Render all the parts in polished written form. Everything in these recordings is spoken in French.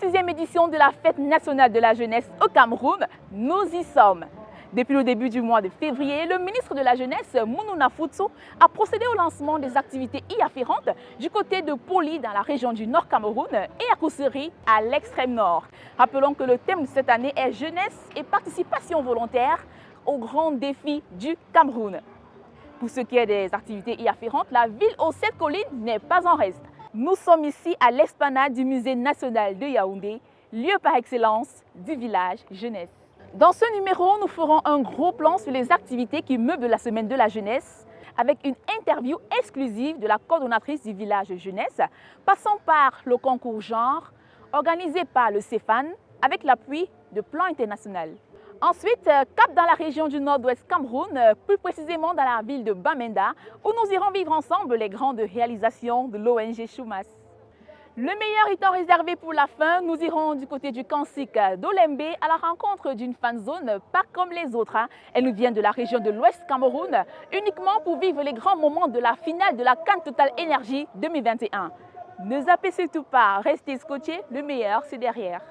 36e édition de la Fête nationale de la jeunesse au Cameroun, nous y sommes. Depuis le début du mois de février, le ministre de la Jeunesse, Mounouna Futso, a procédé au lancement des activités y afférentes du côté de Poli dans la région du Nord Cameroun et à Kousseri à l'extrême nord. Rappelons que le thème de cette année est jeunesse et participation volontaire aux grands défis du Cameroun. Pour ce qui est des activités y afférentes, la ville aux 7 collines n'est pas en reste. Nous sommes ici à l'esplanade du Musée national de Yaoundé, lieu par excellence du village jeunesse. Dans ce numéro, nous ferons un gros plan sur les activités qui meublent la semaine de la jeunesse, avec une interview exclusive de la coordonnatrice du village jeunesse, passant par le concours genre, organisé par le CEFAN, avec l'appui de Plan International. Ensuite, cap dans la région du nord-ouest Cameroun, plus précisément dans la ville de Bamenda, où nous irons vivre ensemble les grandes réalisations de l'ONG Choumas. Le meilleur étant réservé pour la fin, nous irons du côté du Kansik d'Olembe à la rencontre d'une fan zone pas comme les autres. Elle nous vient de la région de l'Ouest Cameroun, uniquement pour vivre les grands moments de la finale de la CAN Total Énergie 2021. Ne zappez surtout pas, restez scotchés, le meilleur c'est derrière.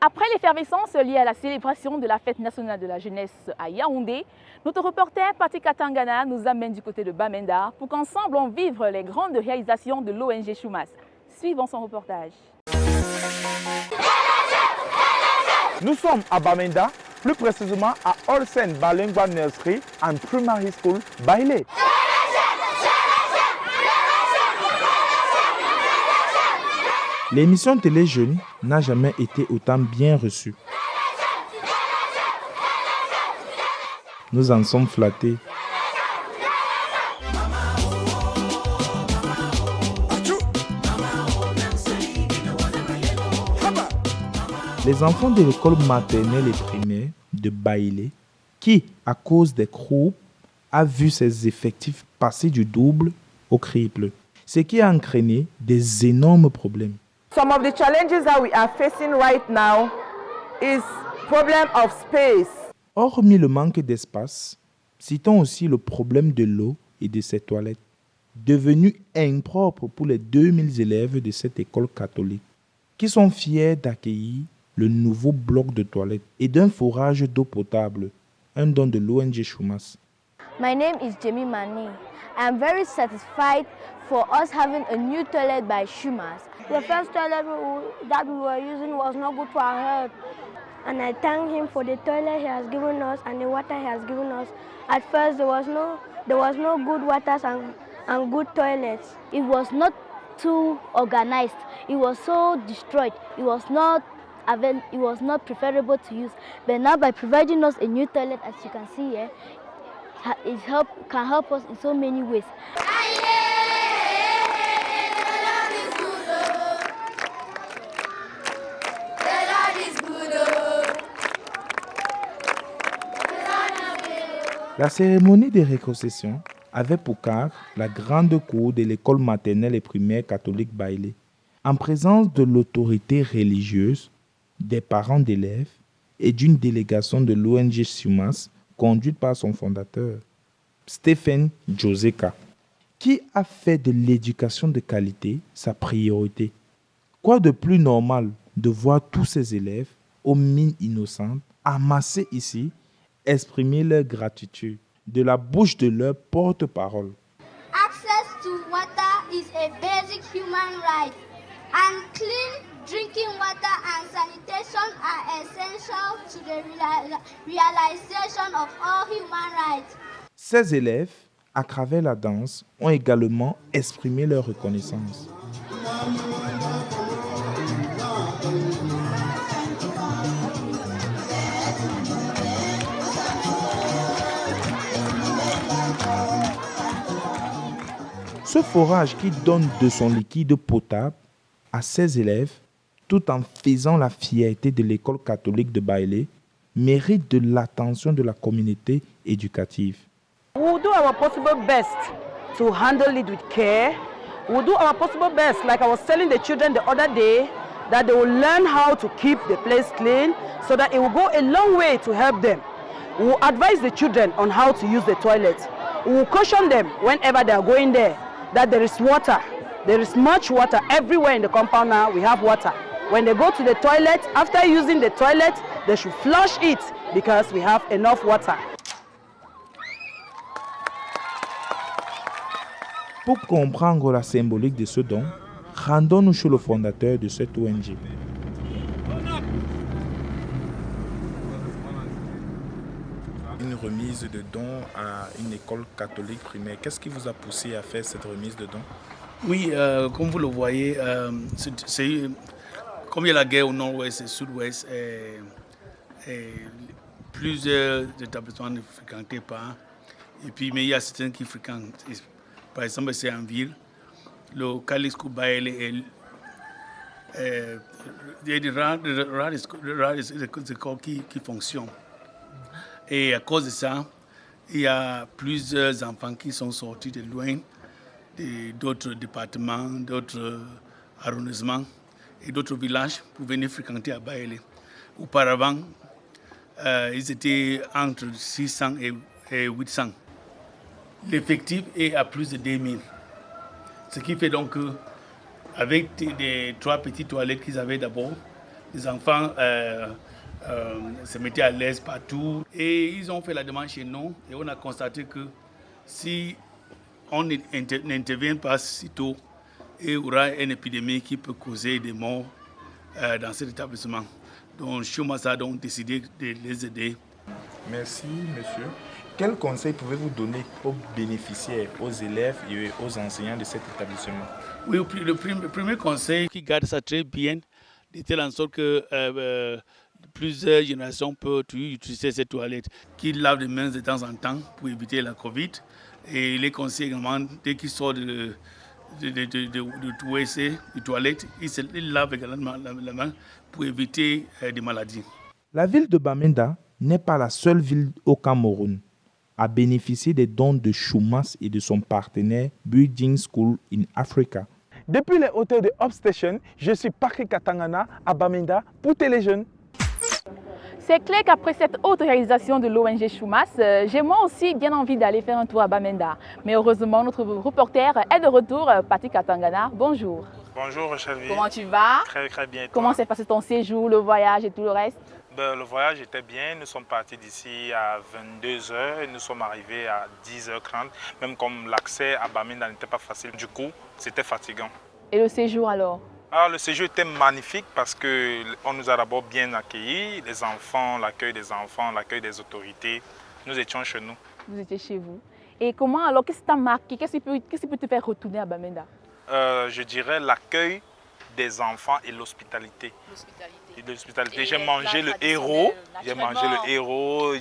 Après l'effervescence liée à la célébration de la Fête nationale de la jeunesse à Yaoundé, notre reporter Patrick Atangana nous amène du côté de Bamenda pour qu'ensemble on vive les grandes réalisations de l'ONG Choumas. Suivons son reportage. Nous sommes à Bamenda, plus précisément à Olsen Balengwa Nursery and Primary School, Bailey. L'émission Télé Jeunes n'a jamais été autant bien reçue. Nous en sommes flattés. Les enfants de l'école maternelle et primaire de Bailey, qui, à cause des groupes, a vu ses effectifs passer du double au triple, ce qui a entraîné des énormes problèmes. Some of the challenges that we are facing right now is problem of space. Hormis le manque d'espace, citons aussi le problème de l'eau et de ses toilettes, devenues impropres pour les 2000 élèves de cette école catholique, qui sont fiers d'accueillir le nouveau bloc de toilettes et d'un forage d'eau potable, un don de l'ONG Choumas. My name is Jemmy Mani. I am very satisfied for us having a new toilet by Choumas. The first toilet that we were using was not good for our health. And I thank him for the toilet he has given us and the water he has given us. At first there was no good waters and good toilets. It was not too organized. It was so destroyed. It was not preferable to use. But now by providing us a new toilet, as you can see here, can help us in so many ways. La cérémonie de réconciliation avait pour cadre la grande cour de l'école maternelle et primaire catholique Bailey, en présence de l'autorité religieuse, des parents d'élèves et d'une délégation de l'ONG Choumas conduite par son fondateur, Stephen Joseka, qui a fait de l'éducation de qualité sa priorité. Quoi de plus normal de voir tous ces élèves aux mines innocentes amassés ici exprimer leur gratitude de la bouche de leur porte-parole. Access to water is a basic human right, and clean drinking water and sanitation are essential to the realization of all human rights. Ces élèves, à travers la danse, ont également exprimé leur reconnaissance. Ce forage qui donne de son liquide potable à ses élèves, tout en faisant la fierté de l'école catholique de Bailey, mérite de l'attention de la communauté éducative. We will do our possible best to handle it with care. We will do our possible best, like I was telling the children the other day, that they will learn how to keep the place clean so that it will go a long way to help them. We will advise the children on how to use the toilet. We will caution them whenever they are going there that there is water. There is much water everywhere in the compound now. We have water. When they go to the toilet, after using the toilet, they should flush it because we have enough water. Pour comprendre la symbolique de ce don, rendons-nous chez le fondateur de cette ONG. Une remise de dons à une école catholique primaire. Qu'est-ce qui vous a poussé à faire cette remise de dons? Oui, comme vous le voyez, comme il y a la guerre au nord-ouest et sud-ouest, plusieurs établissements ne fréquentaient pas. Et puis, mais il y a certains qui fréquentent. Par exemple, c'est en ville. Le Catholic School Baile est des rares écoles qui fonctionnent. Et à cause de ça, il y a plusieurs enfants qui sont sortis de loin, d'autres départements, d'autres arrondissements et d'autres villages pour venir fréquenter à Baile. Auparavant, ils étaient entre 600 et 800. L'effectif est à plus de 2000. Ce qui fait donc qu'avec les 3 petites toilettes qu'ils avaient d'abord, les enfants se mettaient à l'aise partout. Et ils ont fait la demande chez nous et on a constaté que si on n'intervient pas si tôt, il y aura une épidémie qui peut causer des morts dans cet établissement. Donc, Chumasa a donc décidé de les aider. Merci, monsieur. Quel conseil pouvez-vous donner aux bénéficiaires, aux élèves et aux enseignants de cet établissement? Oui, le premier conseil, qui garde ça très bien, de telle en sorte que plusieurs générations peuvent utiliser ces toilettes, qui lavent les mains de temps en temps pour éviter la Covid. Et les conseils également, dès qu'ils sortent de WC, de toilette, ils lavent également la main pour éviter des maladies. La ville de Bamenda n'est pas la seule ville au Cameroun à bénéficier des dons de Chumas et de son partenaire Building School in Africa. Depuis les hauteurs de Hope Station, je suis Patrick Katangana à Bamenda pour Téléjeunes. C'est clair qu'après cette haute réalisation de l'ONG Chumas, j'ai moi aussi bien envie d'aller faire un tour à Bamenda. Mais heureusement, notre reporter est de retour, Patrick Katangana. Bonjour. Bonjour Rochelle. Comment tu vas? Très bien. Comment s'est passé ton séjour, le voyage et tout le reste? Le voyage était bien. Nous sommes partis d'ici à 22h et nous sommes arrivés à 10h30. Même comme l'accès à Bamenda n'était pas facile, du coup, c'était fatigant. Et le séjour alors? Le séjour était magnifique parce qu'on nous a d'abord bien accueillis. Les enfants, l'accueil des enfants, l'accueil des autorités. Nous étions chez nous. Vous étiez chez vous. Et comment alors, qu'est-ce qui t'a marqué? Qu'est-ce qui peut te faire retourner à Bamenda? Je dirais l'accueil des enfants et l'hospitalité. L'hospitalité. J'ai mangé le héros.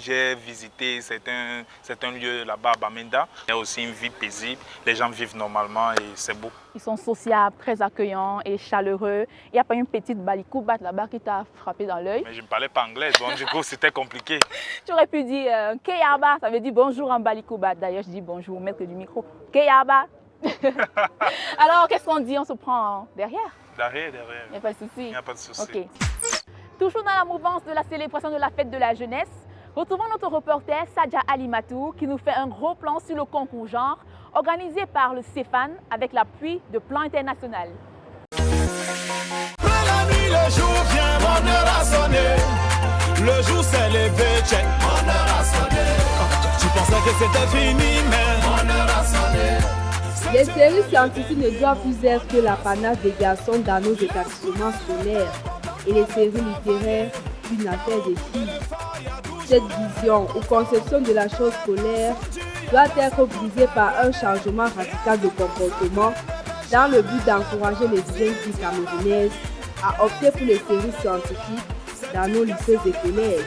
J'ai visité certains lieux là-bas à Bamenda. Il y a aussi une vie paisible. Les gens vivent normalement et c'est beau. Ils sont sociables, très accueillants et chaleureux. Il n'y a pas une petite balikoubat là-bas qui t'a frappé dans l'œil? Mais je ne parlais pas anglais, donc du coup c'était compliqué. Tu aurais pu dire Keyaba, ça veut dire bonjour en balikoubat. D'ailleurs, je dis bonjour, maître du micro. Keyaba. Alors, qu'est-ce qu'on dit? On se prend derrière? Derrière. Il n'y a pas de souci. Il n'y a pas de souci. Okay. Toujours dans la mouvance de la célébration de la fête de la jeunesse, retrouvons notre reporter Sadja Alimatou qui nous fait un gros plan sur le concours genre organisé par le CEFAN avec l'appui de Plan International. La nuit, le jour vient, mon heure a sonné. Le jour s'est levé, check, mon heure a sonné. Tu pensais que c'était fini, mais mon heure a sonné. Les séries scientifiques ne doivent plus être que l'apanage des garçons dans nos établissements scolaires et les séries littéraires une affaire des filles. Cette vision ou conception de la chose scolaire doit être brisée par un changement radical de comportement dans le but d'encourager les jeunes filles camerounaises à opter pour les séries scientifiques dans nos lycées et collèges.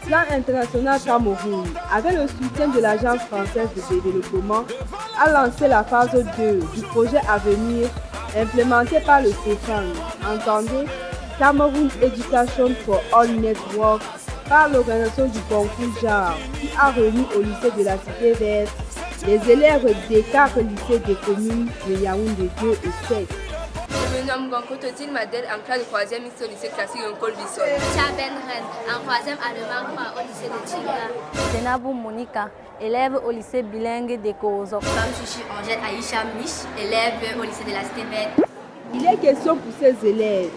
Plan International Cameroun, avec le soutien de l'Agence française de développement, a lancé la phase 2 du projet à venir implémenté par le CEFAN. Entendez, Cameroun Education for All Network par l'organisation du concours JAR qui a remis au lycée de la Cité Verte les élèves des 4 lycées des communes de Yaoundé 2 et 7. Je me nomme Gankototine Madel, en classe de 3e au lycée classique Col Bisson. Chaben Ren, en 3e allemand au lycée de Tinga. Zenabou Monica, élève au lycée bilingue de Kozo. Chichi Angèle Aïcha Mich, élève au lycée de la Cité Verte. Il est question pour ces élèves,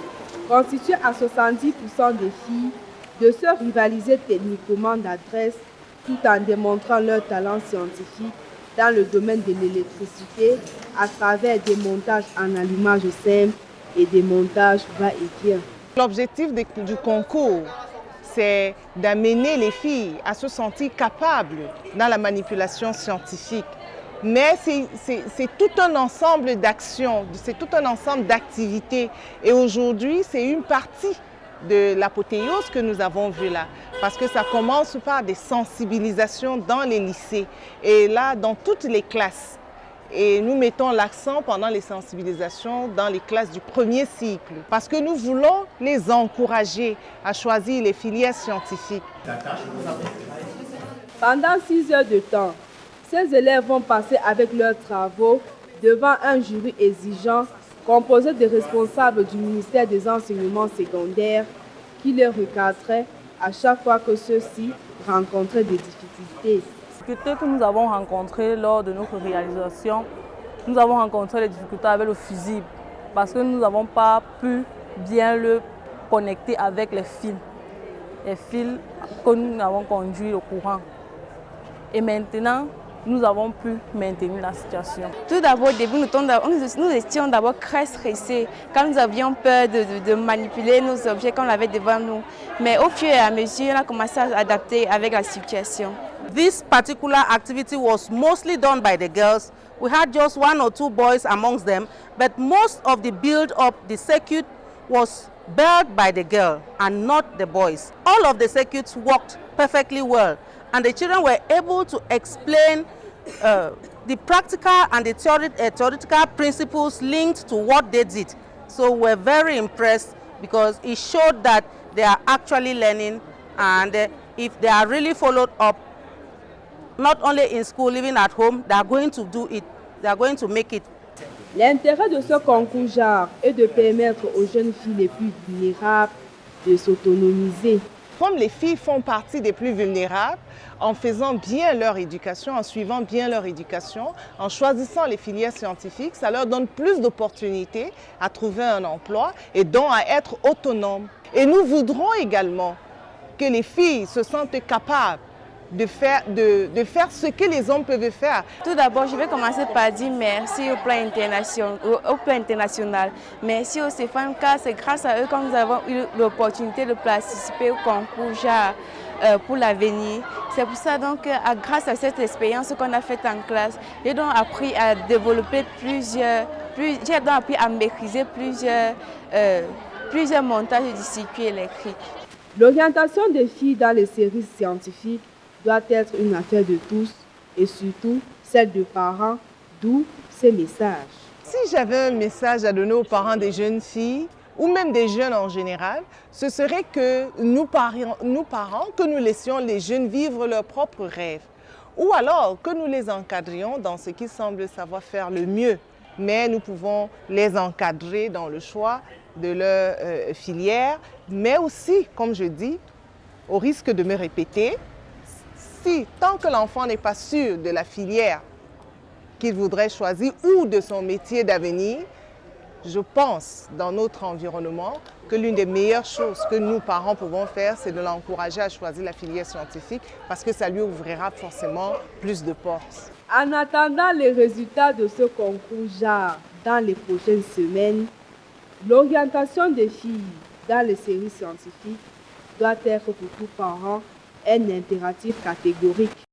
constitués à 70% des filles, de se rivaliser techniquement d'adresse tout en démontrant leur talent scientifique dans le domaine de l'électricité à travers des montages en allumage simple et des montages va-et-vient. L'objectif du concours, c'est d'amener les filles à se sentir capables dans la manipulation scientifique. Mais c'est tout un ensemble d'actions, c'est tout un ensemble d'activités. Et aujourd'hui, c'est une partie de l'apothéose que nous avons vue là. Parce que ça commence par des sensibilisations dans les lycées et là, dans toutes les classes. Et nous mettons l'accent pendant les sensibilisations dans les classes du premier cycle. Parce que nous voulons les encourager à choisir les filières scientifiques. Pendant 6 heures de temps, ces élèves vont passer avec leurs travaux devant un jury exigeant composé de responsables du ministère des enseignements secondaires qui les recadraient à chaque fois que ceux-ci rencontraient des difficultés. Les difficultés que nous avons rencontrées lors de notre réalisation, nous avons rencontré les difficultés avec le fusible parce que nous n'avons pas pu bien le connecter avec les fils que nous avons conduit au courant. Et maintenant, nous avons pu maintenir la situation. Tout d'abord, au début, nous étions d'abord très stressés quand nous avions peur de manipuler nos objets qu'on avait devant nous. Mais au fur et à mesure, on a commencé à adapter avec la situation. This particular activity was mostly done by the girls. We had just 1 or 2 boys amongst them, but most of the build-up, the circuit was built by the girl and not the boys. All of the circuits worked perfectly well, and the children were able to explain the practical and the theoretical principles linked to what they did. So we're very impressed because it showed that they are actually learning, and if they are really followed up, not only in school, even at home, they are going to do it, they are going to make it. L'intérêt de ce concours JAR est de permettre aux jeunes filles les plus vulnérables de s'autonomiser. Comme les filles font partie des plus vulnérables, en faisant bien leur éducation, en suivant bien leur éducation, en choisissant les filières scientifiques, ça leur donne plus d'opportunités à trouver un emploi et donc à être autonomes. Et nous voudrons également que les filles se sentent capables de faire ce que les hommes peuvent faire. Tout d'abord, je vais commencer par dire merci au plan international. Merci aux CFAM, car c'est grâce à eux que nous avons eu l'opportunité de participer au concours JAR pour l'avenir. C'est pour ça donc, grâce à cette expérience qu'on a faite en classe, j'ai donc appris à développer j'ai donc appris à maîtriser plusieurs montages du circuit électrique. L'orientation des filles dans les séries scientifiques doit être une affaire de tous et surtout celle de parents, d'où ces messages. Si j'avais un message à donner aux parents des jeunes filles ou même des jeunes en général, ce serait que nous parents, que nous laissions les jeunes vivre leurs propres rêves ou alors que nous les encadrions dans ce qu'ils semblent savoir faire le mieux. Mais nous pouvons les encadrer dans le choix de leur filière, mais aussi, comme je dis, au risque de me répéter, tant que l'enfant n'est pas sûr de la filière qu'il voudrait choisir ou de son métier d'avenir, je pense, dans notre environnement, que l'une des meilleures choses que nous, parents, pouvons faire, c'est de l'encourager à choisir la filière scientifique parce que ça lui ouvrira forcément plus de portes. En attendant les résultats de ce concours JAR dans les prochaines semaines, l'orientation des filles dans les séries scientifiques doit être pour tout parent un impératif catégorique.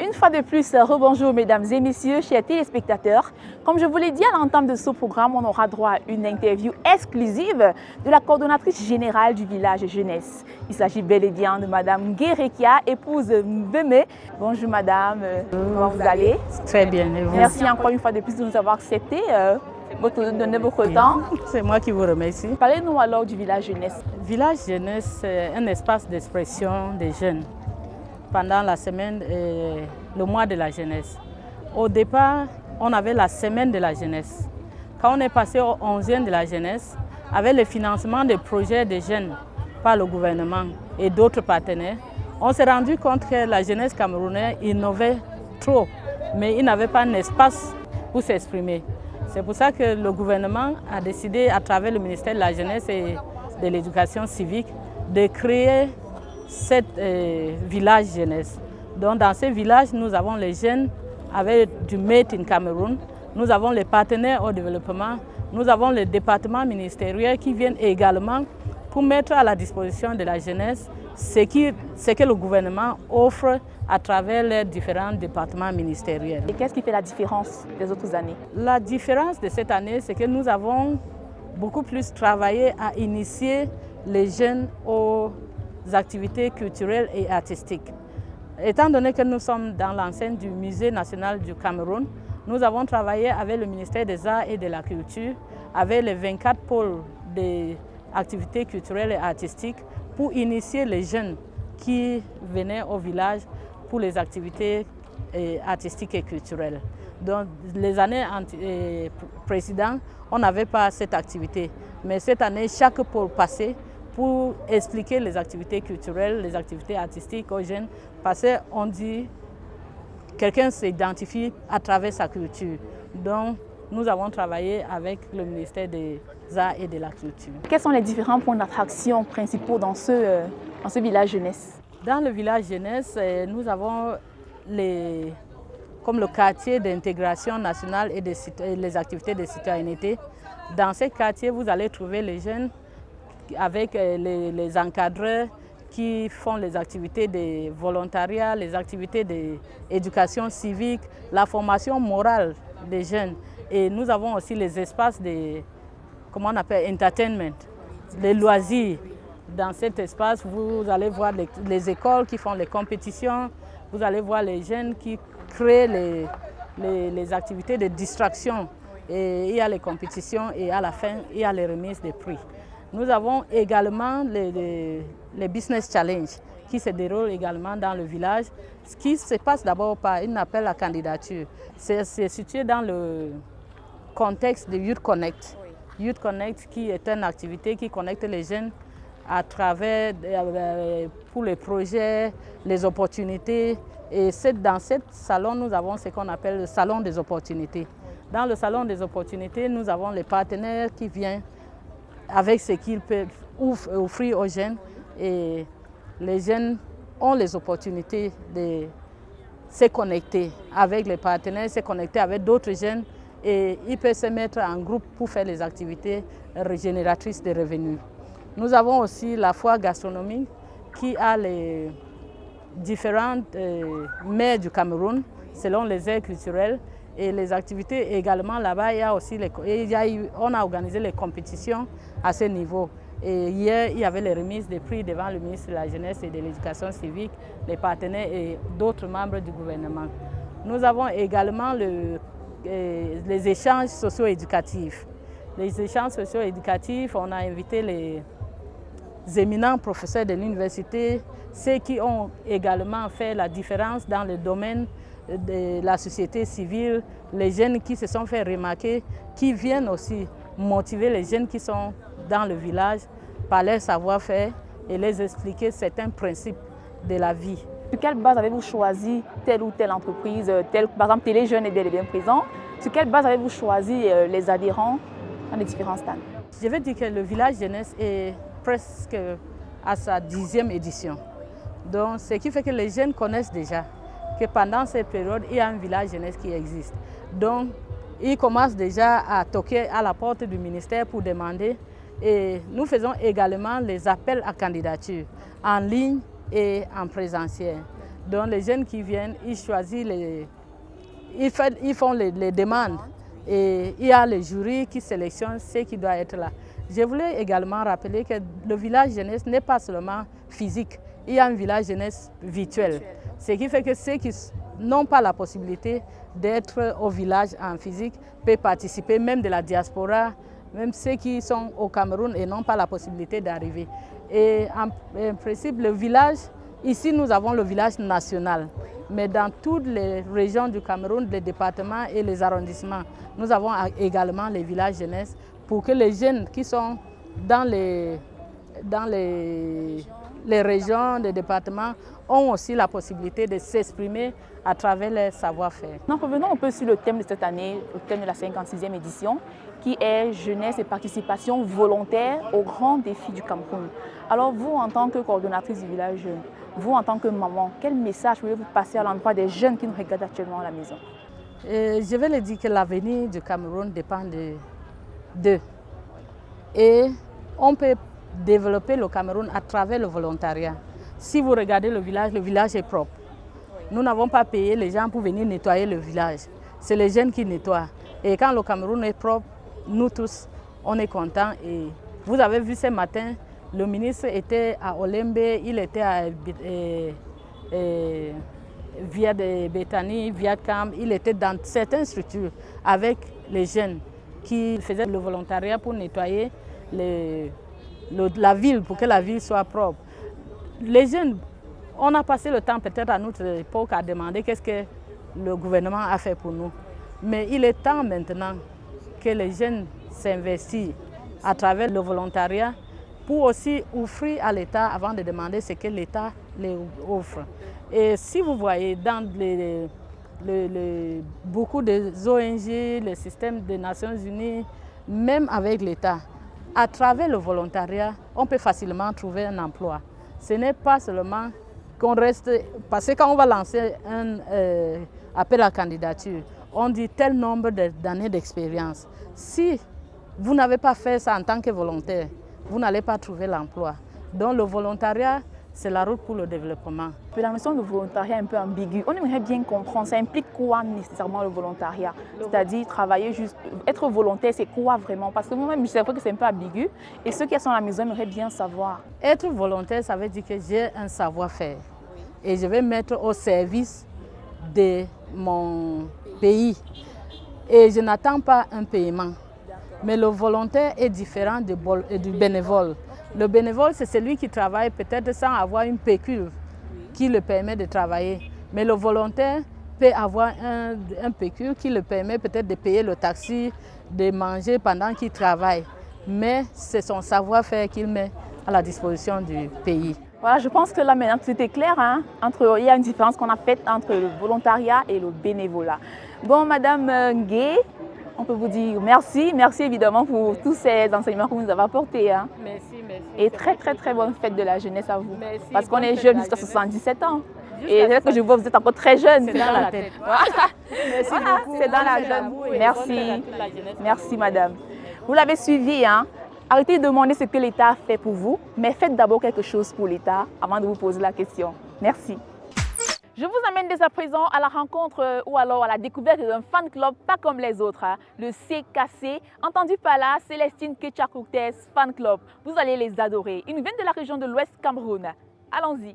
Une fois de plus, rebonjour mesdames et messieurs, chers téléspectateurs. Comme je vous l'ai dit à l'entame de ce programme, on aura droit à une interview exclusive de la coordonnatrice générale du village jeunesse. Il s'agit bel et bien de madame Guérekia, épouse Bemé. Bonjour madame, comment vous allez? Très bien, et vous? Merci encore une fois de plus de nous avoir accepté. de donner votre temps. C'est moi qui vous remercie. Parlez-nous alors du village jeunesse. Village jeunesse, c'est un espace d'expression des jeunes pendant la semaine, le mois de la jeunesse. Au départ, on avait la semaine de la jeunesse. Quand on est passé au 11e de la jeunesse, avec le financement des projets des jeunes par le gouvernement et d'autres partenaires, on s'est rendu compte que la jeunesse camerounaise innovait trop, mais il n'avait pas un espace pour s'exprimer. C'est pour ça que le gouvernement a décidé, à travers le ministère de la Jeunesse et de l'Éducation civique, de créer ce village jeunesse. Donc dans ce village, nous avons les jeunes avec du Made in Cameroun, nous avons les partenaires au développement, nous avons les départements ministériels qui viennent également pour mettre à la disposition de la jeunesse ce que le gouvernement offre à travers les différents départements ministériels. Et qu'est-ce qui fait la différence des autres années? La différence de cette année, c'est que nous avons beaucoup plus travaillé à initier les jeunes aux activités culturelles et artistiques. Étant donné que nous sommes dans l'enceinte du Musée national du Cameroun, nous avons travaillé avec le ministère des Arts et de la Culture, avec les 24 pôles des activités culturelles et artistiques pour initier les jeunes qui venaient au village pour les activités artistiques et culturelles. Donc, les années précédentes, on n'avait pas cette activité. Mais cette année, chaque pôle passait pour expliquer les activités culturelles, les activités artistiques aux jeunes, parce qu'on dit quelqu'un s'identifie à travers sa culture. Donc, nous avons travaillé avec le ministère des Arts et de la Culture. Quels sont les différents points d'attraction principaux dans ce village jeunesse? Dans le village jeunesse, nous avons comme le quartier d'intégration nationale et les activités de citoyenneté. Dans ce quartier, vous allez trouver les jeunes avec les encadreurs qui font les activités de volontariat, les activités d'éducation civique, la formation morale des jeunes. Et nous avons aussi les espaces de, comment on appelle, entertainment, les loisirs. Dans cet espace, vous allez voir les écoles qui font les compétitions, vous allez voir les jeunes qui créent les activités de distraction. Et il y a les compétitions et à la fin, il y a les remises de prix. Nous avons également les business challenges qui se déroulent également dans le village, ce qui se passe d'abord par un appel à candidature. C'est situé dans le contexte de Youth Connect. Youth Connect qui est une activité qui connecte les jeunes à travers, pour les projets, les opportunités. Et dans ce salon, nous avons ce qu'on appelle le salon des opportunités. Dans le salon des opportunités, nous avons les partenaires qui viennent avec ce qu'ils peuvent offrir aux jeunes. Et les jeunes ont les opportunités de se connecter avec les partenaires, se connecter avec d'autres jeunes et ils peuvent se mettre en groupe pour faire les activités régénératrices de revenus. Nous avons aussi la foire gastronomique qui a les différentes mers du Cameroun selon les aires culturelles et les activités également là-bas. Il y a aussi on a organisé les compétitions à ce niveau. Et hier, il y avait les remises des prix devant le ministre de la Jeunesse et de l'Éducation civique, les partenaires et d'autres membres du gouvernement. Nous avons également les échanges socio-éducatifs. Les échanges socio-éducatifs, on a invité les éminents professeurs de l'université, ceux qui ont également fait la différence dans le domaine de la société civile, les jeunes qui se sont fait remarquer, qui viennent aussi motiver les jeunes qui sont dans le village par leur savoir-faire et les expliquer certains principes de la vie. Sur quelle base avez-vous choisi telle ou telle entreprise, par exemple Téléjeunes est bien présent, sur quelle base avez-vous choisi les adhérents dans les différents stands? Je vais dire que le village jeunesse est presque à sa 10e édition. Donc, ce qui fait que les jeunes connaissent déjà que pendant cette période, il y a un village jeunesse qui existe. Donc, ils commencent déjà à toquer à la porte du ministère pour demander. Et nous faisons également les appels à candidature en ligne et en présentiel. Donc, les jeunes qui viennent, ils choisissent ils font les demandes. Et il y a le jury qui sélectionne ceux qui doivent être là. Je voulais également rappeler que le village jeunesse n'est pas seulement physique, il y a un village jeunesse virtuel. Ce qui fait que ceux qui n'ont pas la possibilité d'être au village en physique peuvent participer, même de la diaspora, même ceux qui sont au Cameroun et n'ont pas la possibilité d'arriver. Et en principe, le village, ici nous avons le village national, mais dans toutes les régions du Cameroun, les départements et les arrondissements, nous avons également les villages jeunesse pour que les jeunes qui sont dans les régions, les départements, ont aussi la possibilité de s'exprimer à travers leur savoir-faire. Revenons un peu sur le thème de cette année, le thème de la 56e édition, qui est jeunesse et participation volontaire aux grands défis du Cameroun. Alors vous, en tant que coordonnatrice du village jeune, vous, en tant que maman, quel message voulez-vous passer à l'endroit des jeunes qui nous regardent actuellement à la maison? Je vais leur dire que l'avenir du Cameroun dépend d'eux. Et on peut développer le Cameroun à travers le volontariat. Si vous regardez le village est propre. Nous n'avons pas payé les gens pour venir nettoyer le village. C'est les jeunes qui nettoient. Et quand le Cameroun est propre, nous tous, on est contents. Et vous avez vu ce matin, le ministre était à Olembe, il était à Via de Bethany, Via de Cam, il était dans certaines structures avec les jeunes qui faisaient le volontariat pour nettoyer la ville, pour que la ville soit propre. Les jeunes, on a passé le temps peut-être à notre époque à demander qu'est-ce que le gouvernement a fait pour nous. Mais il est temps maintenant que les jeunes s'investissent à travers le volontariat pour aussi offrir à l'État avant de demander ce que l'État leur offre. Et si vous voyez dans beaucoup de ONG, le système des Nations Unies, même avec l'État, à travers le volontariat, on peut facilement trouver un emploi. Ce n'est pas seulement qu'on reste... Parce que quand on va lancer un appel à candidature, on dit tel nombre d'années d'expérience. Si vous n'avez pas fait ça en tant que volontaire, vous n'allez pas trouver l'emploi. Donc le volontariat, c'est la route pour le développement. La notion de volontariat est un peu ambiguë. On aimerait bien comprendre, ça implique quoi nécessairement le volontariat? C'est-à-dire travailler juste, être volontaire, c'est quoi vraiment? Parce que moi-même, je sais que c'est un peu ambigu. Et ceux qui sont à la maison aimeraient bien savoir. Être volontaire, ça veut dire que j'ai un savoir-faire. Et je vais mettre au service de mon pays. Et je n'attends pas un paiement. Mais le volontaire est différent du bénévole. Le bénévole, c'est celui qui travaille peut-être sans avoir une pécule qui le permet de travailler. Mais le volontaire peut avoir un pécule qui le permet peut-être de payer le taxi, de manger pendant qu'il travaille. Mais c'est son savoir-faire qu'il met à la disposition du pays. Voilà, je pense que là maintenant tout est clair. Il y a une différence qu'on a faite entre le volontariat et le bénévolat. Bon, Madame Ngué, on peut vous dire merci. Merci évidemment pour tous ces enseignements que vous nous avez apportés. Merci. Et très bonne fête de la jeunesse à vous. Merci, parce qu'on est jeune jusqu'à 77 ans. Et c'est que je vois, vous êtes encore très jeune. C'est dans la tête. Merci beaucoup. C'est dans la jeune. Merci. Merci, madame. Vous l'avez suivi. Arrêtez de demander ce que l'État a fait pour vous, mais faites d'abord quelque chose pour l'État avant de vous poser la question. Merci. Je vous amène dès à présent à la rencontre ou alors à la découverte d'un fan club pas comme les autres, le CKC, entendu par là, Célestine Ketchakouktes Fan Club. Vous allez les adorer. Ils nous viennent de la région de l'Ouest Cameroun. Allons-y.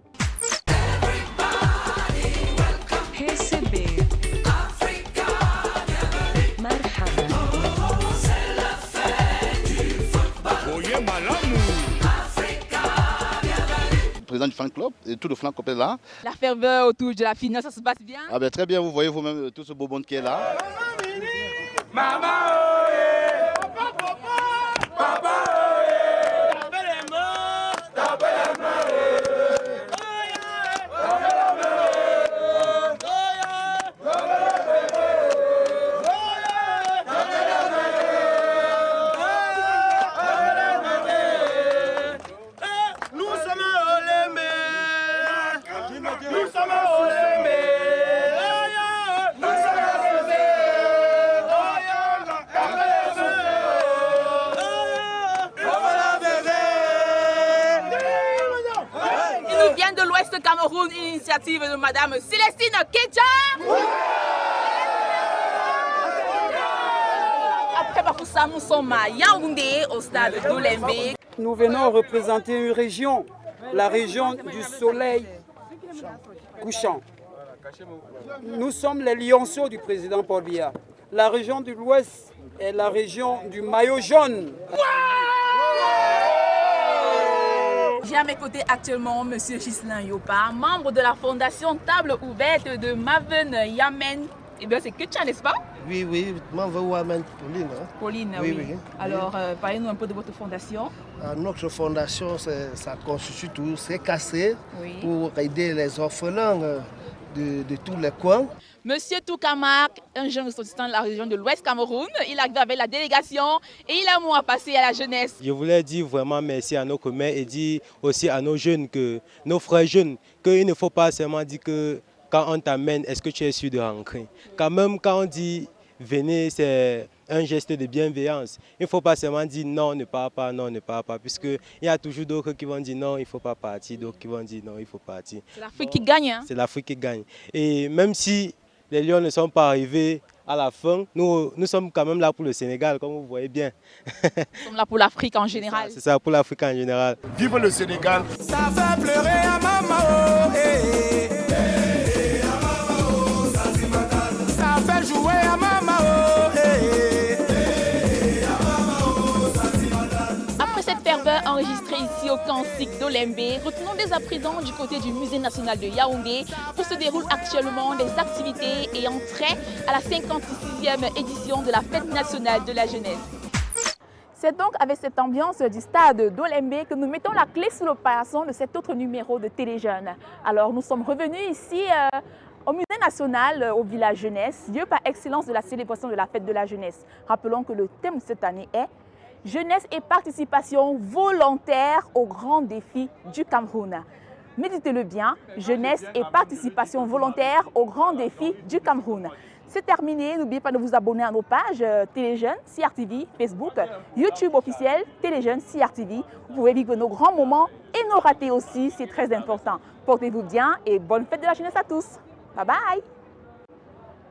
Président du fan club et tout le fan club est là. La ferveur autour de la finale, ça se passe bien? Ah ben très bien, vous voyez vous-même tout ce beau monde qui est là. Maman, Cameroun, une initiative de Madame Célestine Ketcha. Après Bakoussa, nous sommes à Yaoundé, au stade d'Olembe. Nous venons représenter une région, la région du soleil couchant. Nous sommes les lionceaux du président Paul Biya. La région de l'Ouest est la région du maillot jaune. J'ai à mes côtés actuellement M. Ghislain Yopa, membre de la fondation Table Ouverte de Maven Yamen. Eh bien, c'est Ketcha, n'est-ce pas? Oui, oui, Maven Yamen Pauline. Hein? Pauline, oui. Alors, parlez-nous un peu de votre fondation. Notre fondation, ça constitue tout, c'est cassé pour aider les orphelins de tous les coins. Monsieur Toukamak, un jeune ressortissant de la région de l'Ouest Cameroun, il arrive avec la délégation et il a un mot à passer à la jeunesse. Je voulais dire vraiment merci à nos communs et dire aussi à nos jeunes, nos frères jeunes, qu'il ne faut pas seulement dire que quand on t'amène, est-ce que tu es sûr de rentrer. Quand même, quand on dit venez, c'est un geste de bienveillance. Il ne faut pas seulement dire non, ne pars pas, non, ne pars pas, puisqu'il y a toujours d'autres qui vont dire non, il ne faut pas partir, d'autres qui vont dire non, il faut partir. C'est l'Afrique qui gagne. Hein? C'est l'Afrique qui gagne. Et même si les Lions ne sont pas arrivés à la fin, nous sommes quand même là pour le Sénégal, comme vous voyez bien. Nous sommes là pour l'Afrique en général. C'est ça, pour l'Afrique en général. Vive le Sénégal. Ça fait pleurer à maman, ça fait jouer à maman, Après cette ferveur enregistrée ici au camp SIC d'Olembe, retenons dès à présent du côté du Musée national de Yaoundé où se déroulent actuellement des activités ayant trait à la 56e édition de la Fête nationale de la jeunesse. C'est donc avec cette ambiance du stade d'Olembe que nous mettons la clé sous le paillasson de cet autre numéro de Téléjeunes. Alors nous sommes revenus ici au Musée national, au village jeunesse, lieu par excellence de la célébration de la Fête de la jeunesse. Rappelons que le thème de cette année est jeunesse et participation volontaire aux grands défis du Cameroun. Méditez-le bien, jeunesse et participation volontaire aux grands défis du Cameroun. C'est terminé, n'oubliez pas de vous abonner à nos pages Téléjeunes, CRTV, Facebook, YouTube officiel, Téléjeunes, CRTV. Vous pouvez vivre nos grands moments et nos ratés aussi, c'est très important. Portez-vous bien et bonne fête de la jeunesse à tous. Bye bye.